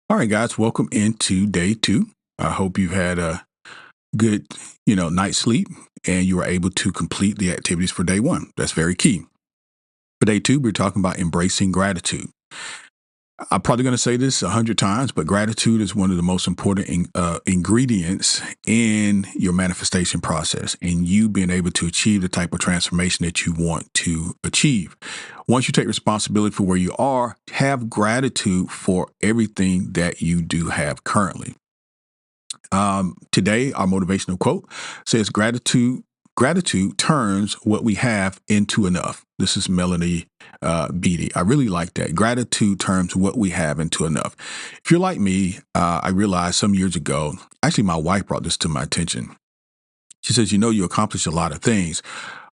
All right, guys, welcome into day two. I hope you've had a good, night's sleep and you were able to complete the activities for day one. That's very key. For day two, we're talking about embracing gratitude. I'm probably going to say this 100 times, but gratitude is one of the most important ingredients in your manifestation process and you being able to achieve the type of transformation that you want to achieve. Once you take responsibility for where you are, have gratitude for everything that you do have currently. Today, our motivational quote says, Gratitude turns what we have into enough. This is Melanie Beattie. I really like that. Gratitude turns what we have into enough. If you're like me, I realized some years ago, actually, my wife brought this to my attention. She says, you accomplish a lot of things,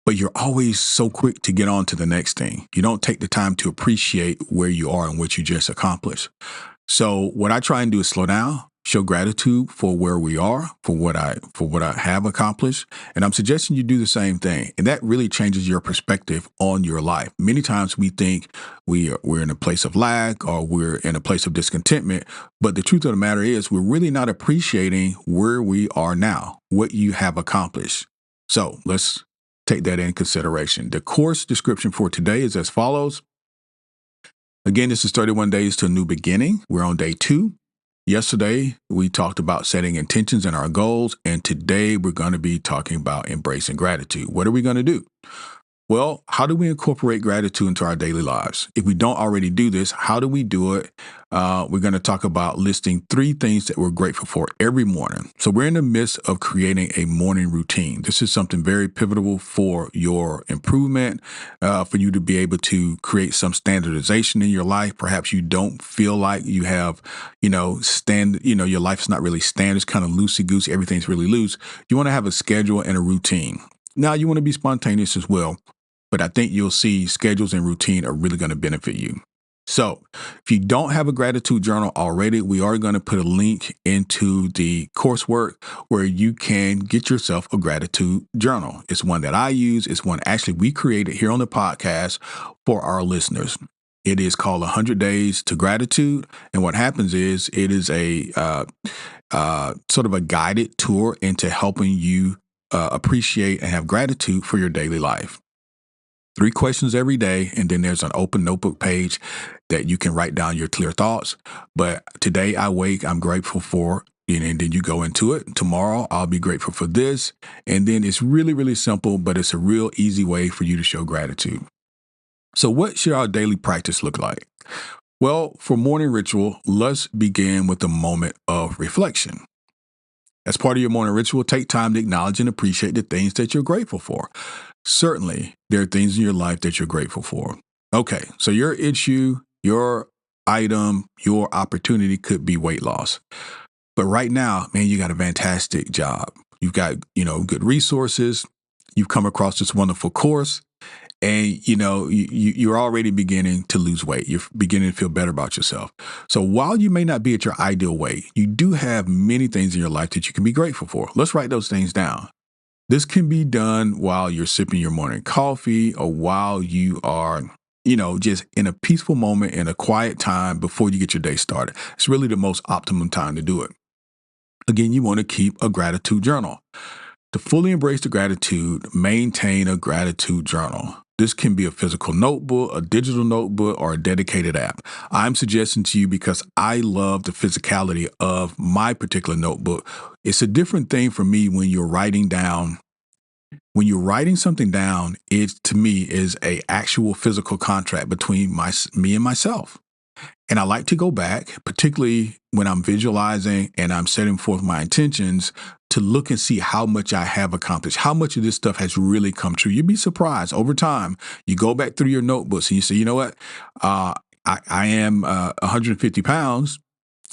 but you're always so quick to get on to the next thing. You don't take the time to appreciate where you are and what you just accomplished. So what I try and do is slow down, show gratitude for where we are, for what I have accomplished, and I'm suggesting you do the same thing. And that really changes your perspective on your life. Many times we think we're in a place of lack or we're in a place of discontentment, but the truth of the matter is we're really not appreciating where we are now, what you have accomplished. So let's take that in consideration. The course description for today is as follows. Again, this is 31 days to a new beginning. We're on day two. Yesterday, we talked about setting intentions and our goals, and today we're going to be talking about embracing gratitude. What are we going to do? Well, how do we incorporate gratitude into our daily lives? If we don't already do this, how do we do it? We're going to talk about listing 3 things that we're grateful for every morning. So we're in the midst of creating a morning routine. This is something very pivotal for your improvement, for you to be able to create some standardization in your life. Perhaps you don't feel like you have, your life is not really standard. It's kind of loosey-goosey. Everything's really loose. You want to have a schedule and a routine. Now, you want to be spontaneous as well. But I think you'll see schedules and routine are really going to benefit you. So if you don't have a gratitude journal already, we are going to put a link into the coursework where you can get yourself a gratitude journal. It's one that I use. It's one actually we created here on the podcast for our listeners. It is called 100 Days to Gratitude. And what happens is it is a sort of a guided tour into helping you appreciate and have gratitude for your daily life. 3 questions every day, and then there's an open notebook page that you can write down your clear thoughts. But today I wake, I'm grateful for, and then you go into it. Tomorrow I'll be grateful for this. And then it's really, really simple, but it's a real easy way for you to show gratitude. So what should our daily practice look like? Well, for morning ritual, let's begin with a moment of reflection. As part of your morning ritual, take time to acknowledge and appreciate the things that you're grateful for. Certainly, there are things in your life that you're grateful for. Okay, so your issue, your item, your opportunity could be weight loss. But right now, man, you got a fantastic job. You've got, good resources. You've come across this wonderful course. And, you're already beginning to lose weight. You're beginning to feel better about yourself. So while you may not be at your ideal weight, you do have many things in your life that you can be grateful for. Let's write those things down. This can be done while you're sipping your morning coffee or while you are, just in a peaceful moment in a quiet time before you get your day started. It's really the most optimum time to do it. Again, you want to keep a gratitude journal. To fully embrace the gratitude, maintain a gratitude journal. This can be a physical notebook, a digital notebook, or a dedicated app. I'm suggesting to you because I love the physicality of my particular notebook. It's a different thing for me when you're writing down. When you're writing something down, it to me is a actual physical contract between me and myself. And I like to go back, particularly when I'm visualizing and I'm setting forth my intentions to look and see how much I have accomplished, how much of this stuff has really come true. You'd be surprised over time. You go back through your notebooks and you say, you know what? I am 150 pounds.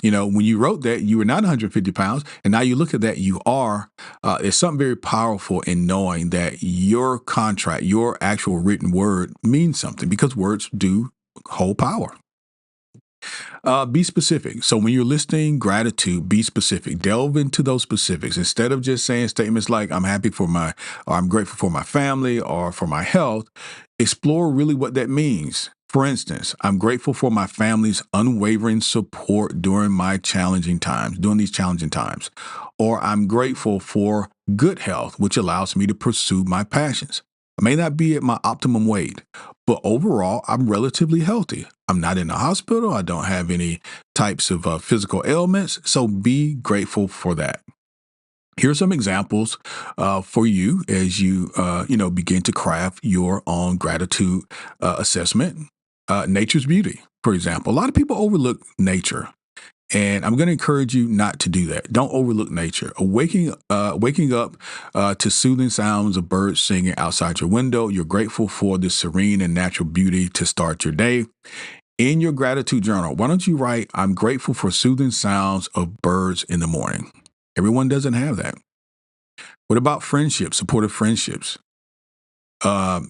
When you wrote that, you were not 150 pounds. And now you look at that, you are. There's something very powerful in knowing that your contract, your actual written word means something because words do hold power. Be specific. So when you're listing gratitude, be specific. Delve into those specifics. Instead of just saying statements like I'm grateful for my family or for my health, explore really what that means. For instance, I'm grateful for my family's unwavering support during these challenging times. Or I'm grateful for good health, which allows me to pursue my passions. I may not be at my optimum weight, but overall, I'm relatively healthy. I'm not in the hospital. I don't have any types of physical ailments. So be grateful for that. Here are some examples for you as you begin to craft your own gratitude assessment. Nature's beauty, for example. A lot of people overlook nature, and I'm going to encourage you not to do that. Don't overlook nature. Waking up to soothing sounds of birds singing outside your window. You're grateful for the serene and natural beauty to start your day. In your gratitude journal, why don't you write, I'm grateful for soothing sounds of birds in the morning. Everyone doesn't have that. What about friendships, supportive friendships?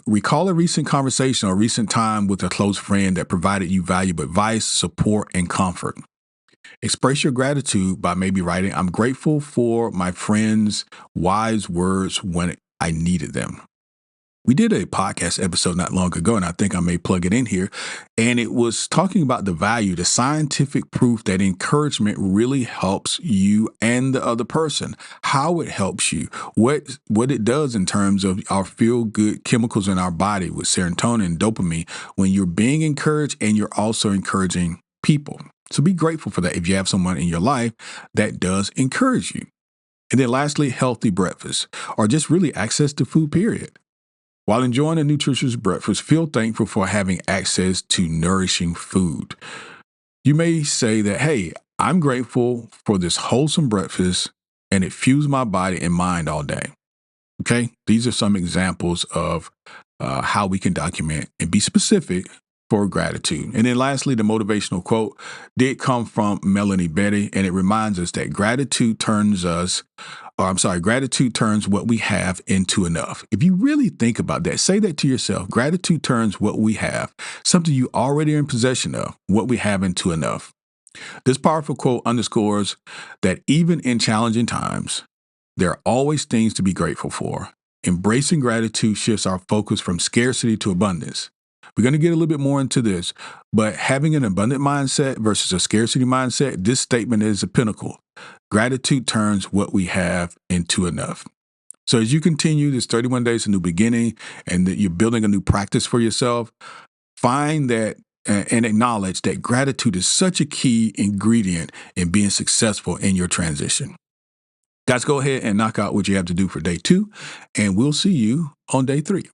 Recall a recent conversation or recent time with a close friend that provided you valuable advice, support, and comfort. Express your gratitude by maybe writing, I'm grateful for my friend's wise words when I needed them. We did a podcast episode not long ago, and I think I may plug it in here. And it was talking about the value, the scientific proof that encouragement really helps you and the other person, how it helps you, what it does in terms of our feel good chemicals in our body with serotonin and dopamine when you're being encouraged and you're also encouraging people. So be grateful for that if you have someone in your life that does encourage you. And then lastly, healthy breakfast or just really access to food, period. While enjoying a nutritious breakfast, feel thankful for having access to nourishing food. You may say that, hey, I'm grateful for this wholesome breakfast and it fuels my body and mind all day. Okay. These are some examples of how we can document and be specific for gratitude. And then lastly, the motivational quote did come from Beattie, and it reminds us that gratitude turns what we have into enough. If you really think about that, say that to yourself. Gratitude turns what we have, something you already are in possession of, what we have into enough. This powerful quote underscores that even in challenging times, there are always things to be grateful for. Embracing gratitude shifts our focus from scarcity to abundance. We're going to get a little bit more into this, but having an abundant mindset versus a scarcity mindset, this statement is a pinnacle. Gratitude turns what we have into enough. So as you continue this 31 days, a new beginning, and that you're building a new practice for yourself, find that and acknowledge that gratitude is such a key ingredient in being successful in your transition. Guys, go ahead and knock out what you have to do for day 2, and we'll see you on day 3.